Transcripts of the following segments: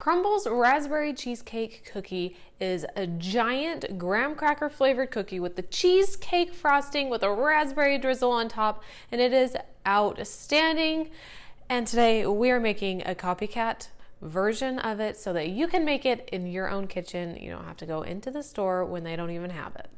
Crumbl Raspberry Cheesecake Cookie is a giant graham cracker flavored cookie with the cheesecake frosting with a raspberry drizzle on top, and it is outstanding. And today we are making a copycat version of it so that you can make it in your own kitchen. You don't have to go into the store when they don't even have it.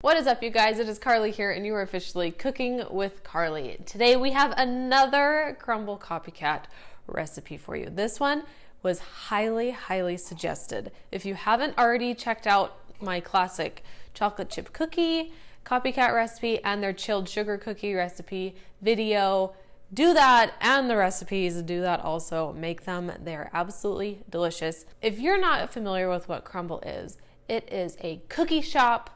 What is up, you guys? It is Carly here, and you are officially cooking with Carly. Today we have another Crumbl copycat recipe for you. This one was highly suggested. If you haven't already checked out my classic chocolate chip cookie copycat recipe and their chilled sugar cookie recipe video, do that, and the recipes, do that also. Make them. They're absolutely delicious. If you're not familiar with what Crumbl is, it is a cookie shop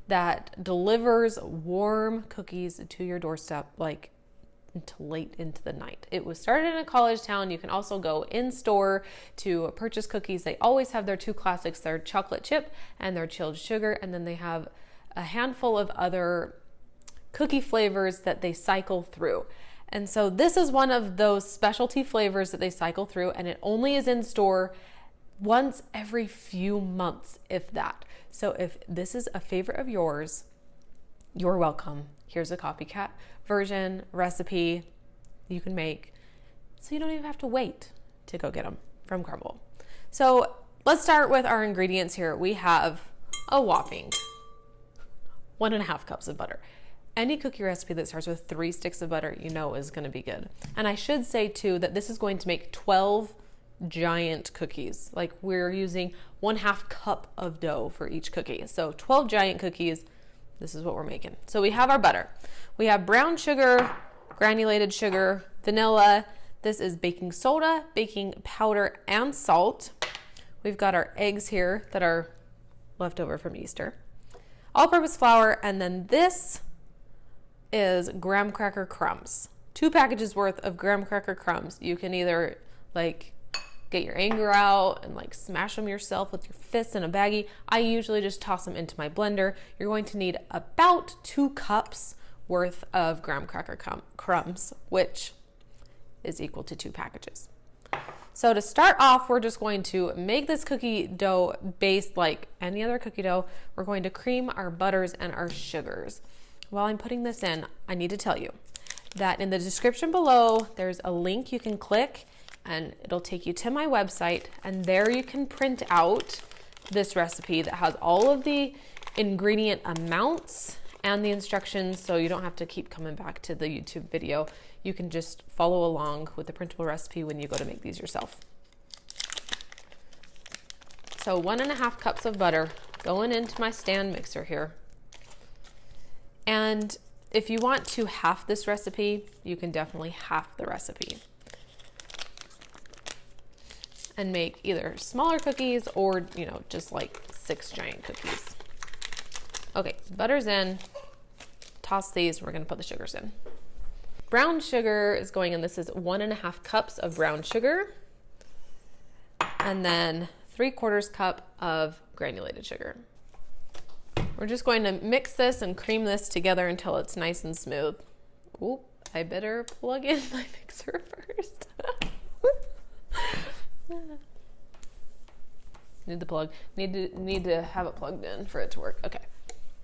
that delivers warm cookies to your doorstep like until late into the night. It was started in a college town. You can also go in store to purchase cookies. They always have their two classics, their chocolate chip and their chilled sugar, and then they have a handful of other cookie flavors that they cycle through. And so this is one of those specialty flavors that they cycle through, and it only is in store once every few months, if that. So if this is a favorite of yours, you're welcome. Here's a copycat version recipe you can make, so you don't even have to wait to go get them from Crumbl. So let's start with our ingredients here. We have a whopping 1.5 cups of butter. Any cookie recipe that starts with 3 sticks of butter, you know is going to be good. And I should say too that this is going to make 12 giant cookies. Like, we're using 1/2 cup of dough for each cookie. So 12 giant cookies, this is what we're making. So we have our butter. We have brown sugar, granulated sugar, vanilla. This is baking soda, baking powder, and salt. We've got our eggs here that are left over from Easter. All-purpose flour, and then this is graham cracker crumbs. 2 packages worth of graham cracker crumbs. You can either get your anger out and smash them yourself with your fists in a baggie. I usually just toss them into my blender. You're going to need about 2 cups worth of graham cracker crumbs, which is equal to 2 packages. So to start off, we're just going to make this cookie dough base like any other cookie dough. We're going to cream our butters and our sugars. While I'm putting this in, I need to tell you that in the description below, there's a link you can click and it'll take you to my website, and there you can print out this recipe that has all of the ingredient amounts and the instructions, so you don't have to keep coming back to the YouTube video. You can just follow along with the printable recipe when you go to make these yourself. So 1.5 cups of butter going into my stand mixer here. And if you want to half this recipe, you can definitely half the recipe and make either smaller cookies or, just 6 giant cookies. Okay, butter's in. Toss these. We're going to put the sugars in. Brown sugar is going in. This is 1.5 cups of brown sugar. And then 3/4 cup of granulated sugar. We're just going to mix this and cream this together until it's nice and smooth. Ooh, I better plug in my mixer first. Need the plug. Need to have it plugged in for it to work. Okay.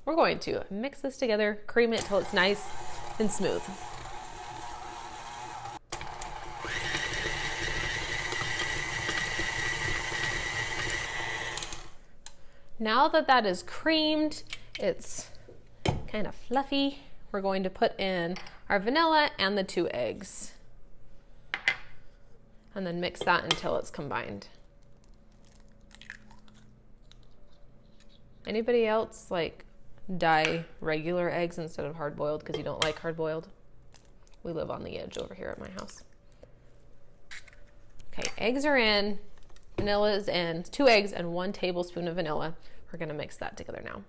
We're going to mix this together, cream it till it's nice and smooth. Now that is creamed, it's kind of fluffy, we're going to put in our vanilla and the 2 eggs. And then mix that until it's combined. Anybody else dye regular eggs instead of hard-boiled because you don't like hard-boiled? We live on the edge over here at my house. Okay, eggs are in, vanilla is in, 2 eggs and 1 tablespoon of vanilla. We're gonna mix that together now.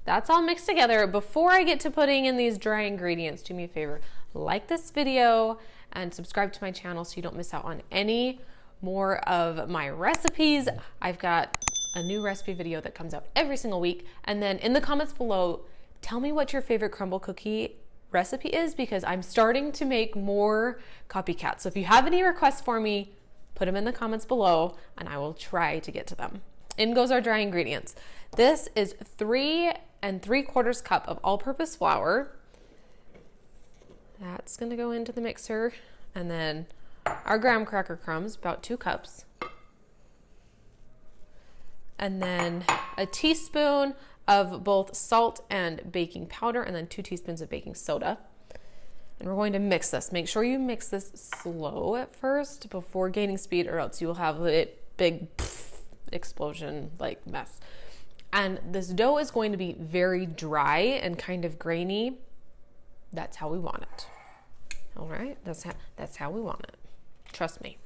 That's all mixed together. Before I get to putting in these dry ingredients, do me a favor, like this video and subscribe to my channel so you don't miss out on any more of my recipes, I've got a new recipe video that comes out every single week. And then in the comments below, tell me what your favorite crumble cookie recipe is, because I'm starting to make more copycats. So if you have any requests for me, put them in the comments below and I will try to get to them. In goes our dry ingredients. This is 3 3/4 cup of all-purpose flour. That's gonna go into the mixer. And then our graham cracker crumbs, about 2 cups. And then a teaspoon of both salt and baking powder, and then 2 teaspoons of baking soda. And we're going to mix this. Make sure you mix this slow at first before gaining speed, or else you will have a big explosion like mess. And this dough is going to be very dry and kind of grainy. That's how we want it. All right, that's how we want it. Trust me.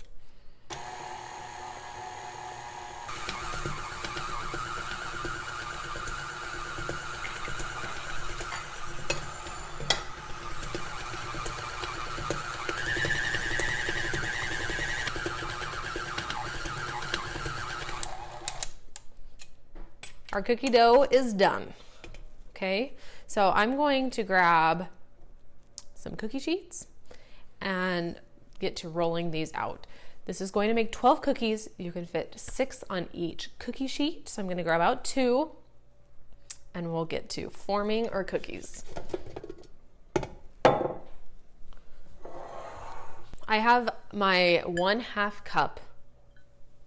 Our cookie dough is done. Okay, so I'm going to grab some cookie sheets and get to rolling these out. This is going to make 12 cookies. You can fit 6 on each cookie sheet. So I'm going to grab out 2 and we'll get to forming our cookies. I have my 1/2 cup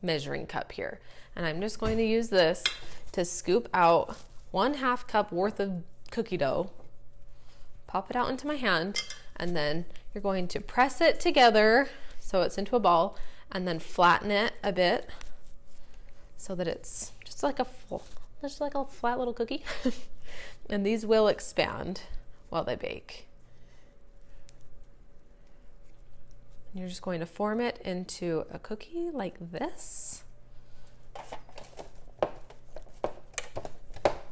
measuring cup here, and I'm just going to use this to scoop out 1/2 cup worth of cookie dough, pop it out into my hand, and then you're going to press it together so it's into a ball, and then flatten it a bit so that it's just like a flat little cookie. And these will expand while they bake. And you're just going to form it into a cookie like this.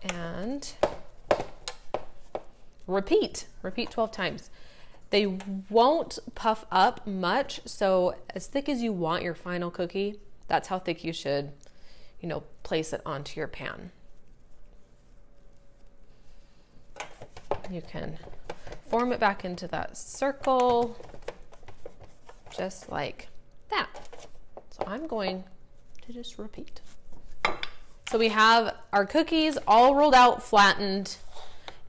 And repeat 12 times. They won't puff up much, so as thick as you want your final cookie, that's how thick you should, place it onto your pan. You can form it back into that circle, just like that. So I'm going to just repeat. So we have our cookies all rolled out, flattened,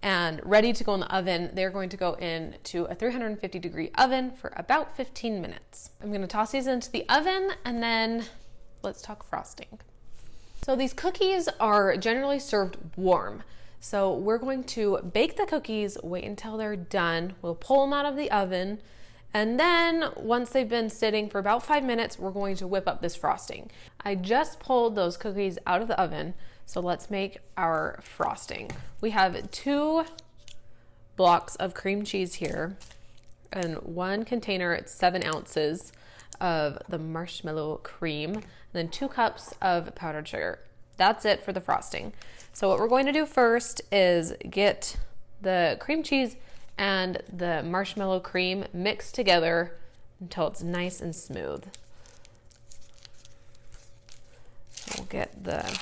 and ready to go in the oven. They're going to go into a 350-degree oven for about 15 minutes. I'm going to toss these into the oven, and then let's talk frosting. So these cookies are generally served warm. So we're going to bake the cookies, wait until they're done. We'll pull them out of the oven. And then once they've been sitting for about 5 minutes, we're going to whip up this frosting. I just pulled those cookies out of the oven, so let's make our frosting. We have 2 blocks of cream cheese here, and 1 container, it's 7 ounces of the marshmallow cream, and then 2 cups of powdered sugar. That's it for the frosting. So what we're going to do first is get the cream cheese and the marshmallow cream mixed together until it's nice and smooth. We'll get the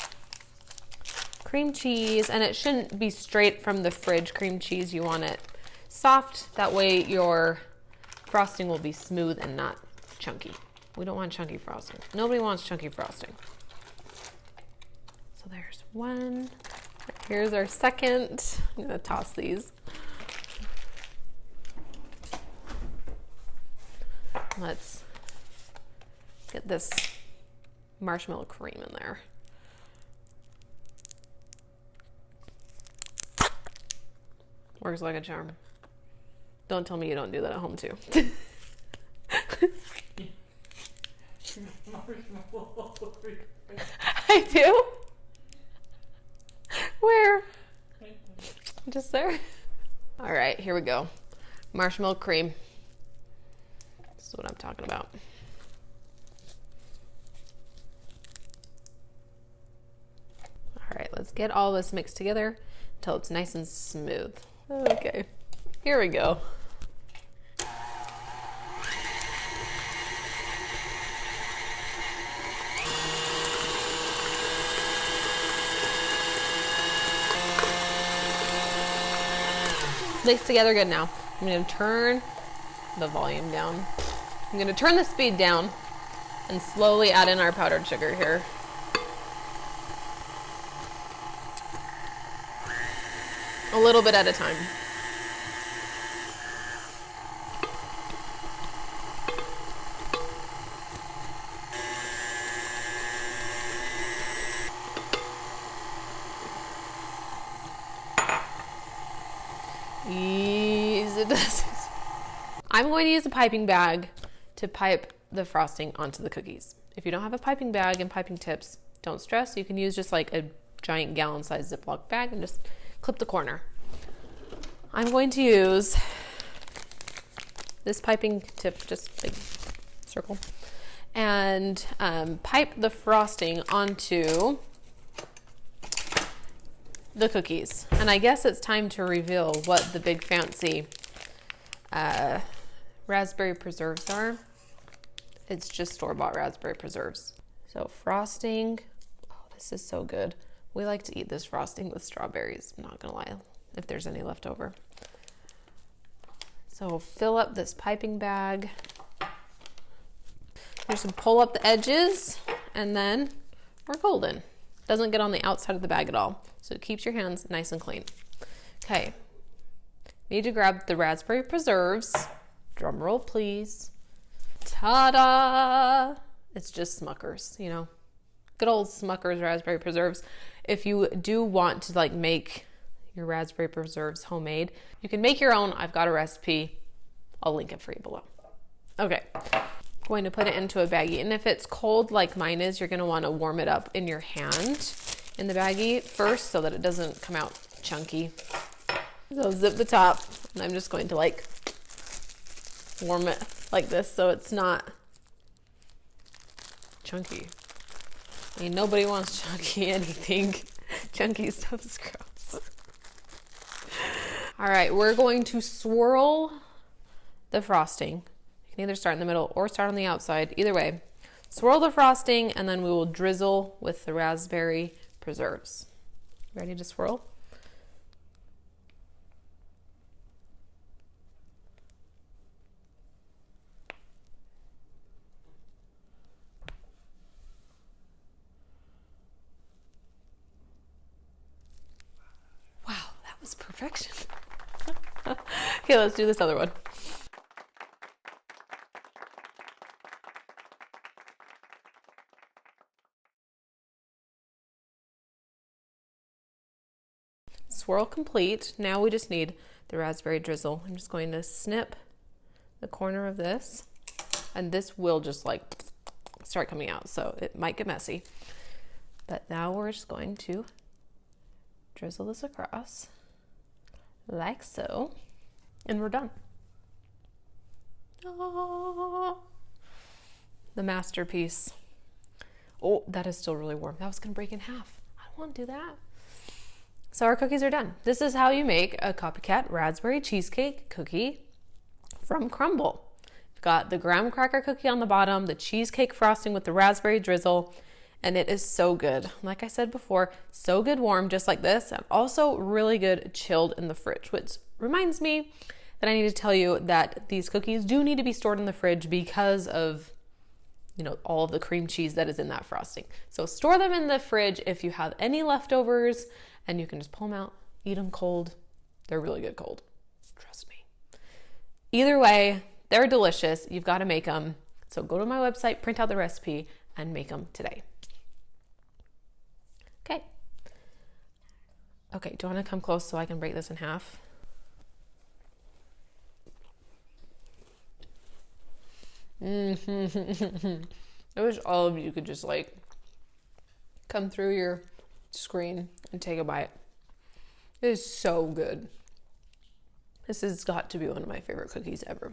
cream cheese, and it shouldn't be straight from the fridge cream cheese. You want it soft, that way your frosting will be smooth and not chunky. We don't want chunky frosting. Nobody wants chunky frosting. So there's 1. Here's our second. I'm gonna toss these. Let's get this marshmallow cream in there. Works like a charm. Don't tell me you don't do that at home too. I do? Where? Just there? All right, here we go. Marshmallow cream. This is what I'm talking about. All right, let's get all this mixed together until it's nice and smooth. Okay, here we go. mixed together good now. I'm gonna turn the volume down. I'm gonna turn the speed down and slowly add in our powdered sugar here. A little bit at a time. Easy does. I'm going to use a piping bag to pipe the frosting onto the cookies. If you don't have a piping bag and piping tips, don't stress. You can use just like a giant gallon-sized Ziploc bag and just clip the corner. I'm going to use this piping tip, just big circle, and pipe the frosting onto the cookies. And I guess it's time to reveal what the big fancy raspberry preserves are. It's just store-bought raspberry preserves. So frosting, oh, this is so good. We like to eat this frosting with strawberries, I'm not gonna lie, if there's any left over. So fill up this piping bag. Just pull up the edges and then we're golden. Doesn't get on the outside of the bag at all. So it keeps your hands nice and clean. Okay, need to grab the raspberry preserves. Drum roll, please. Ta-da! It's just Smucker's, you know. Good old Smucker's raspberry preserves. If you do want to like make your raspberry preserves homemade, you can make your own. I've got a recipe. I'll link it for you below. Okay, going to put it into a baggie. And if it's cold like mine is, you're gonna wanna warm it up in your hand in the baggie first so that it doesn't come out chunky. So zip the top, and I'm just going to like warm it like this so it's not chunky. I mean, nobody wants chunky anything. Chunky stuff is gross. All right, we're going to swirl the frosting. You can either start in the middle or start on the outside. Either way, swirl the frosting and then we will drizzle with the raspberry preserves. Ready to swirl? Perfection. Okay, let's do this other one. Swirl complete. Now we just need the raspberry drizzle. I'm just going to snip the corner of this, and this will just like start coming out, so it might get messy. But now we're just going to drizzle this across. Like so, and we're done. Oh, the masterpiece. Oh, that is still really warm. That was gonna break in half. I don't want to do that. So our cookies are done. This is how you make a copycat raspberry cheesecake cookie from Crumbl. You've got the graham cracker cookie on the bottom, the cheesecake frosting with the raspberry drizzle, and it is so good. Like I said before, so good warm, just like this, and also really good chilled in the fridge, which reminds me that I need to tell you that these cookies do need to be stored in the fridge because of, you know, all of the cream cheese that is in that frosting. So store them in the fridge if you have any leftovers, and you can just pull them out, eat them cold. They're really good cold, trust me. Either way, they're delicious. You've got to make them. So go to my website, print out the recipe, and make them today. Okay. Okay, do you want to come close so I can break this in half? I wish all of you could just like come through your screen and take a bite. It is so good. This has got to be one of my favorite cookies ever.